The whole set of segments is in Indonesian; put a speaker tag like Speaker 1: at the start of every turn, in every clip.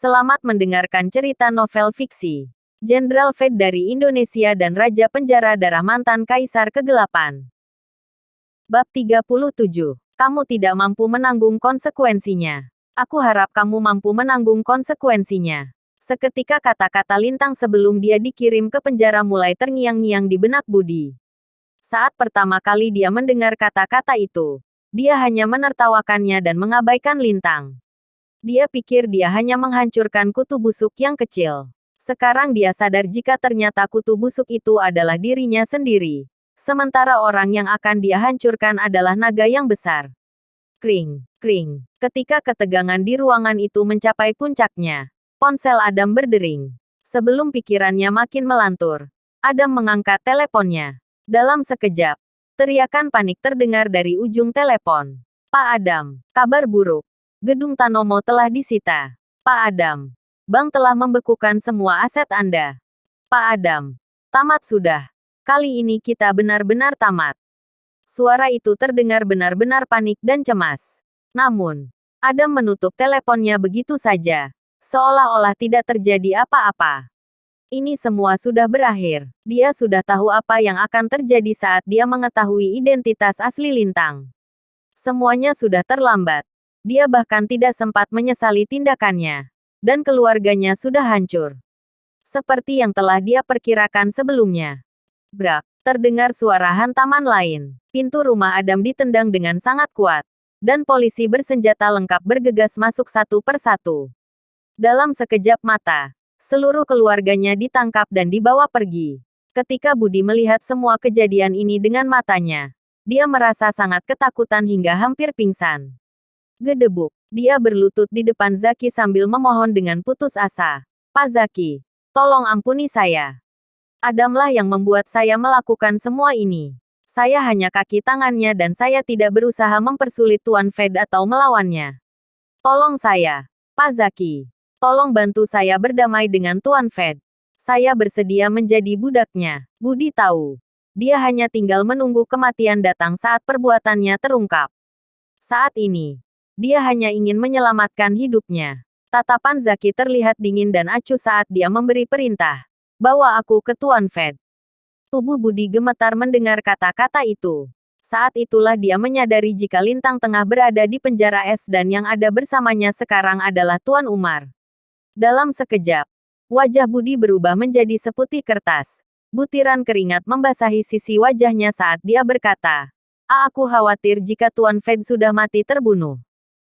Speaker 1: Selamat mendengarkan cerita novel fiksi. Jenderal Fed dari Indonesia dan Raja Penjara Darah Mantan Kaisar Kegelapan. Bab 37. Kamu tidak mampu menanggung konsekuensinya. Aku harap kamu mampu menanggung konsekuensinya. Seketika kata-kata Lintang sebelum dia dikirim ke penjara mulai terngiang-ngiang di benak Budi. Saat pertama kali dia mendengar kata-kata itu, dia hanya menertawakannya dan mengabaikan Lintang. Dia pikir dia hanya menghancurkan kutu busuk yang kecil. Sekarang dia sadar jika ternyata kutu busuk itu adalah dirinya sendiri. Sementara orang yang akan dia hancurkan adalah naga yang besar. Kring, kring. Ketika ketegangan di ruangan itu mencapai puncaknya, ponsel Adam berdering. Sebelum pikirannya makin melantur, Adam mengangkat teleponnya. Dalam sekejap, teriakan panik terdengar dari ujung telepon. Pak Adam, kabar buruk. Gedung Tanomo telah disita. Pak Adam, bank telah membekukan semua aset Anda. Pak Adam, tamat sudah. Kali ini kita benar-benar tamat. Suara itu terdengar benar-benar panik dan cemas. Namun, Adam menutup teleponnya begitu saja, seolah-olah tidak terjadi apa-apa. Ini semua sudah berakhir. Dia sudah tahu apa yang akan terjadi saat dia mengetahui identitas asli Lintang. Semuanya sudah terlambat. Dia bahkan tidak sempat menyesali tindakannya. Dan keluarganya sudah hancur. Seperti yang telah dia perkirakan sebelumnya. Brak, terdengar suara hantaman lain. Pintu rumah Adam ditendang dengan sangat kuat. Dan polisi bersenjata lengkap bergegas masuk satu persatu. Dalam sekejap mata, seluruh keluarganya ditangkap dan dibawa pergi. Ketika Budi melihat semua kejadian ini dengan matanya, dia merasa sangat ketakutan hingga hampir pingsan. Gedebuk. Dia berlutut di depan Zaki sambil memohon dengan putus asa. Pak Zaki, tolong ampuni saya. Adamlah yang membuat saya melakukan semua ini. Saya hanya kaki tangannya dan saya tidak berusaha mempersulit Tuan Fed atau melawannya. Tolong saya, Pak Zaki. Tolong bantu saya berdamai dengan Tuan Fed. Saya bersedia menjadi budaknya. Budi tahu. Dia hanya tinggal menunggu kematian datang saat perbuatannya terungkap. Saat ini, dia hanya ingin menyelamatkan hidupnya. Tatapan Zaki terlihat dingin dan acuh saat dia memberi perintah. Bawa aku ke Tuan Fed. Tubuh Budi gemetar mendengar kata-kata itu. Saat itulah dia menyadari jika Lintang tengah berada di penjara es dan yang ada bersamanya sekarang adalah Tuan Umar. Dalam sekejap, wajah Budi berubah menjadi seputih kertas. Butiran keringat membasahi sisi wajahnya saat dia berkata, Aku khawatir jika Tuan Fed sudah mati terbunuh.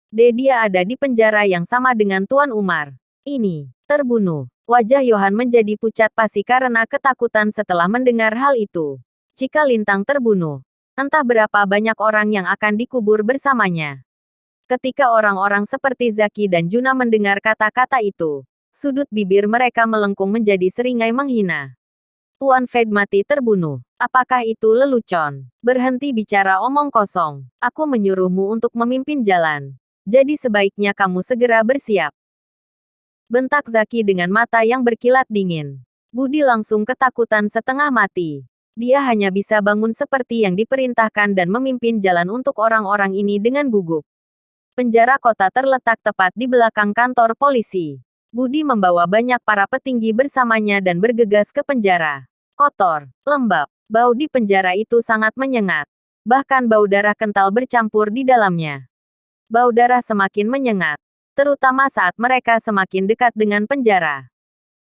Speaker 1: Dia ada di penjara yang sama dengan Tuan Umar. Ini, terbunuh. Wajah Yohan menjadi pucat pasi karena ketakutan setelah mendengar hal itu. Jika Lintang terbunuh, entah berapa banyak orang yang akan dikubur bersamanya. Ketika orang-orang seperti Zaki dan Juna mendengar kata-kata itu, sudut bibir mereka melengkung menjadi seringai menghina. Tuan Fed mati terbunuh. Apakah itu lelucon? Berhenti bicara omong kosong. Aku menyuruhmu untuk memimpin jalan. Jadi sebaiknya kamu segera bersiap. Bentak Zaki dengan mata yang berkilat dingin. Budi langsung ketakutan setengah mati. Dia hanya bisa bangun seperti yang diperintahkan dan memimpin jalan untuk orang-orang ini dengan gugup. Penjara kota terletak tepat di belakang kantor polisi. Budi membawa banyak para petinggi bersamanya dan bergegas ke penjara. Kotor, lembab, bau di penjara itu sangat menyengat. Bahkan bau darah kental bercampur di dalamnya. Bau darah semakin menyengat, terutama saat mereka semakin dekat dengan penjara.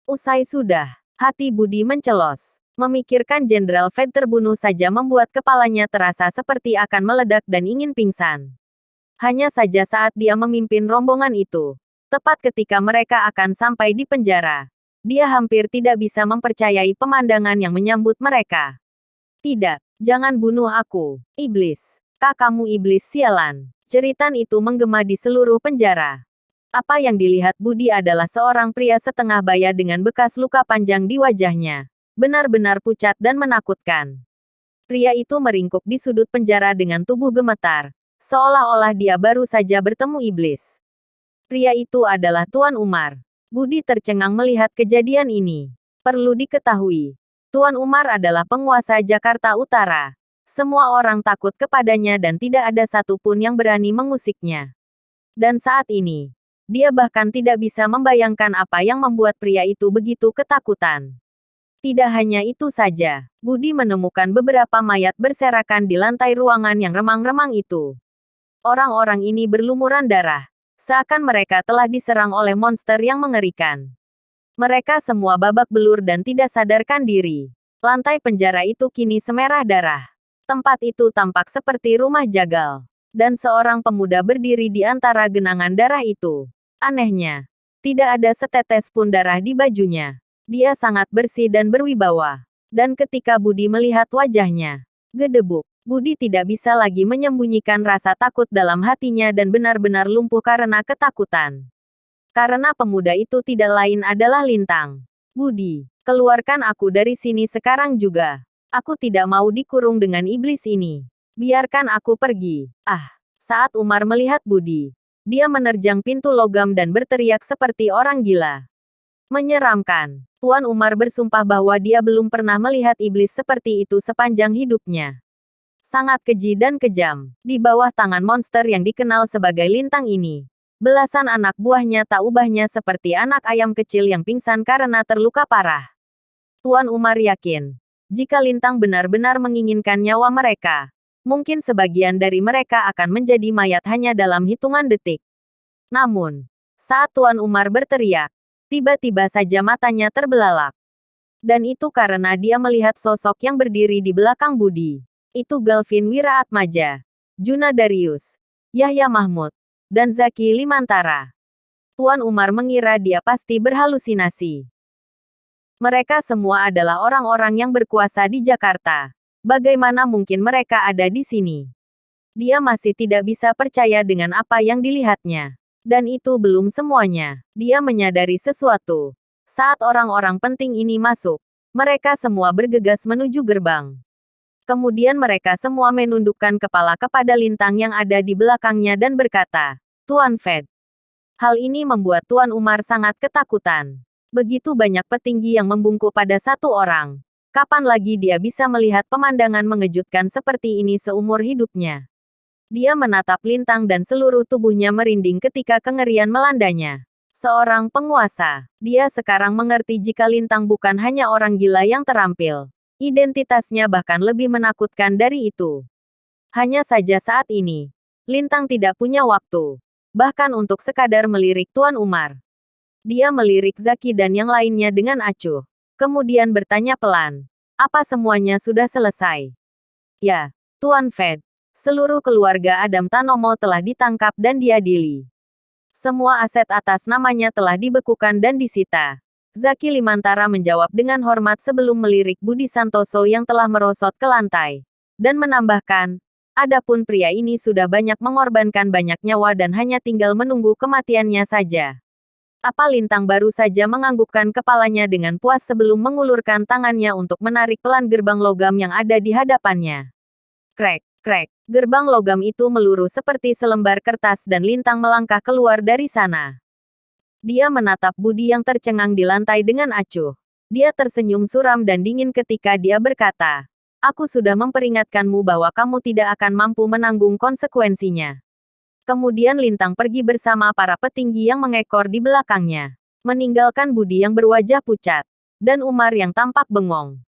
Speaker 1: Usai sudah, hati Budi mencelos. Memikirkan Jenderal Fed terbunuh saja membuat kepalanya terasa seperti akan meledak dan ingin pingsan. Hanya saja saat dia memimpin rombongan itu, tepat ketika mereka akan sampai di penjara, dia hampir tidak bisa mempercayai pemandangan yang menyambut mereka. Tidak, jangan bunuh aku, iblis. Kamu iblis sialan. Jeritan itu menggema di seluruh penjara. Apa yang dilihat Budi adalah seorang pria setengah baya dengan bekas luka panjang di wajahnya. Benar-benar pucat dan menakutkan. Pria itu meringkuk di sudut penjara dengan tubuh gemetar, seolah-olah dia baru saja bertemu iblis. Pria itu adalah Tuan Umar. Budi tercengang melihat kejadian ini. Perlu diketahui, Tuan Umar adalah penguasa Jakarta Utara. Semua orang takut kepadanya dan tidak ada satupun yang berani mengusiknya. Dan saat ini, Dia bahkan tidak bisa membayangkan apa yang membuat pria itu begitu ketakutan. Tidak hanya itu saja, Budi menemukan beberapa mayat berserakan di lantai ruangan yang remang-remang itu. Orang-orang ini berlumuran darah, seakan mereka telah diserang oleh monster yang mengerikan. Mereka semua babak belur dan tidak sadarkan diri. Lantai penjara itu kini semerah darah. Tempat itu tampak seperti rumah jagal. Dan seorang pemuda berdiri di antara genangan darah itu. Anehnya, tidak ada setetes pun darah di bajunya. Dia sangat bersih dan berwibawa. Dan ketika Budi melihat wajahnya, gedebuk, Budi tidak bisa lagi menyembunyikan rasa takut dalam hatinya dan benar-benar lumpuh karena ketakutan. Karena pemuda itu tidak lain adalah Lintang. Budi, keluarkan aku dari sini sekarang juga. Aku tidak mau dikurung dengan iblis ini. Biarkan aku pergi. Ah, saat Umar melihat Budi, dia menerjang pintu logam dan berteriak seperti orang gila. Menyeramkan. Tuan Umar bersumpah bahwa dia belum pernah melihat iblis seperti itu sepanjang hidupnya. Sangat keji dan kejam. Di bawah tangan monster yang dikenal sebagai Lintang ini, belasan anak buahnya tak ubahnya seperti anak ayam kecil yang pingsan karena terluka parah. Tuan Umar yakin, jika Lintang benar-benar menginginkan nyawa mereka, mungkin sebagian dari mereka akan menjadi mayat hanya dalam hitungan detik. Namun, saat Tuan Umar berteriak, tiba-tiba saja matanya terbelalak. Dan itu karena dia melihat sosok yang berdiri di belakang Budi. Itu Galvin Wiraatmaja, Juna Darius, Yahya Mahmud, dan Zaki Limantara. Tuan Umar mengira dia pasti berhalusinasi. Mereka semua adalah orang-orang yang berkuasa di Jakarta. Bagaimana mungkin mereka ada di sini? Dia masih tidak bisa percaya dengan apa yang dilihatnya. Dan itu belum semuanya. Dia menyadari sesuatu. Saat orang-orang penting ini masuk, mereka semua bergegas menuju gerbang. Kemudian mereka semua menundukkan kepala kepada Lintang yang ada di belakangnya dan berkata, "Tuan Fed." Hal ini membuat Tuan Umar sangat ketakutan. Begitu banyak petinggi yang membungkuk pada satu orang. Kapan lagi dia bisa melihat pemandangan mengejutkan seperti ini seumur hidupnya? Dia menatap Lintang dan seluruh tubuhnya merinding ketika kengerian melandanya. Seorang penguasa. Dia sekarang mengerti jika Lintang bukan hanya orang gila yang terampil. Identitasnya bahkan lebih menakutkan dari itu. Hanya saja saat ini, Lintang tidak punya waktu. Bahkan untuk sekadar melirik Tuan Umar. Dia melirik Zaki dan yang lainnya dengan acuh. Kemudian bertanya pelan. Apa semuanya sudah selesai? Ya, Tuan Fed. Seluruh keluarga Adam Tanomo telah ditangkap dan diadili. Semua aset atas namanya telah dibekukan dan disita. Zaki Limantara menjawab dengan hormat sebelum melirik Budi Santoso yang telah merosot ke lantai. Dan menambahkan, adapun pria ini sudah banyak mengorbankan banyak nyawa dan hanya tinggal menunggu kematiannya saja. Apa Lintang baru saja menganggukkan kepalanya dengan puas sebelum mengulurkan tangannya untuk menarik pelan gerbang logam yang ada di hadapannya. Krek. Krek, gerbang logam itu meluruh seperti selembar kertas dan Lintang melangkah keluar dari sana. Dia menatap Budi yang tercengang di lantai dengan acuh. Dia tersenyum suram dan dingin ketika dia berkata, "Aku sudah memperingatkanmu bahwa kamu tidak akan mampu menanggung konsekuensinya." Kemudian Lintang pergi bersama para petinggi yang mengekor di belakangnya, meninggalkan Budi yang berwajah pucat, dan Umar yang tampak bengong.